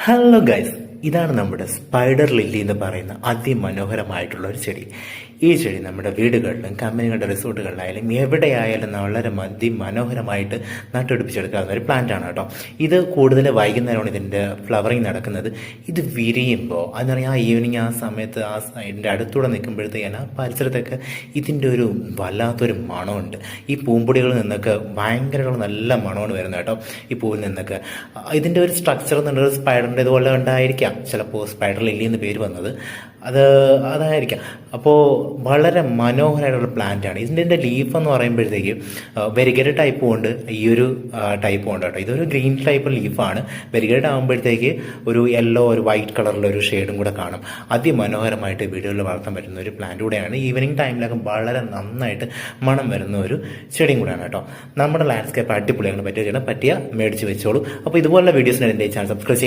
Hello guys, ഇതാണ് നമ്മുടെ spider lily എന്ന് പറയുന്ന അതിമനോഹരമായിട്ടുള്ള ഒരു ചെടി. ഈ ചെടി നമ്മുടെ വീടുകളിലും കമ്പനികളുടെ റിസോർട്ടുകളിലായാലും എവിടെയായാലും വളരെ മനോഹരമായിട്ട് നട്ടുപിടിപ്പിച്ചെടുക്കാവുന്ന ഒരു പ്ലാന്റ് ആണ് കേട്ടോ. ഇത് കൂടുതൽ വൈകുന്നേരമാണ് ഇതിൻ്റെ ഫ്ലവറിങ് നടക്കുന്നത്. ഇത് വിരിയുമ്പോൾ അതെന്ന് പറഞ്ഞാൽ ആ ഈവനിങ് ആ സമയത്ത് ഇതിൻ്റെ അടുത്തൂടെ നിൽക്കുമ്പോഴത്തേക്കാണ് ആ പരിസരത്തൊക്കെ ഇതിൻ്റെ ഒരു വല്ലാത്തൊരു മണമുണ്ട്. ഈ പൂമ്പൊടികളിൽ നിന്നൊക്കെ ഭയങ്കര നല്ല മണമാണ് വരുന്നത് കേട്ടോ. ഈ പൂവിൽ നിന്നൊക്കെ ഇതിൻ്റെ ഒരു സ്ട്രക്ചർ എന്നുള്ളത് സ്പൈഡറിൻ്റെ ഇതുപോലെ ഉണ്ടായിരിക്കാം, ചിലപ്പോൾ സ്പൈഡർ ലില്ലി എന്ന് പേര് വന്നത് അതായിരിക്കാം. അപ്പോൾ വളരെ മനോഹരമായിട്ടുള്ള പ്ലാന്റ് ആണ്. ഇതിൻ്റെ ലീഫ് എന്ന് പറയുമ്പോഴത്തേക്ക് വെരിഗേറ്റഡ് ടൈപ്പും ഉണ്ട്, ഈ ഒരു ടൈപ്പും ഉണ്ട് കേട്ടോ. ഇതൊരു ഗ്രീൻ ടൈപ്പ് ലീഫാണ്. വെരിഗേറ്റഡ് ആകുമ്പോഴത്തേക്ക് ഒരു യെല്ലോ ഒരു വൈറ്റ് കളറിലുള്ള ഒരു ഷെയ്ഡും കൂടെ കാണും. അതിമനോഹരമായിട്ട് വീടുകളിൽ വളർത്താൻ പറ്റുന്ന ഒരു പ്ലാന്റ് കൂടെയാണ്. ഈവനിങ് ടൈമിലൊക്കെ വളരെ നന്നായിട്ട് മണം വരുന്ന ഒരു ചെടിയും കൂടെയാണ് കേട്ടോ. നമ്മുടെ ലാൻഡ്സ്കേപ്പ് അടിപൊളിയാണ്. പറ്റിയ മേടിച്ച് വെച്ചോളൂ. അപ്പോൾ ഇതുപോലുള്ള വീഡിയോസിന് എൻ്റെ ചാനൽ സബ്സ്ക്രൈബ്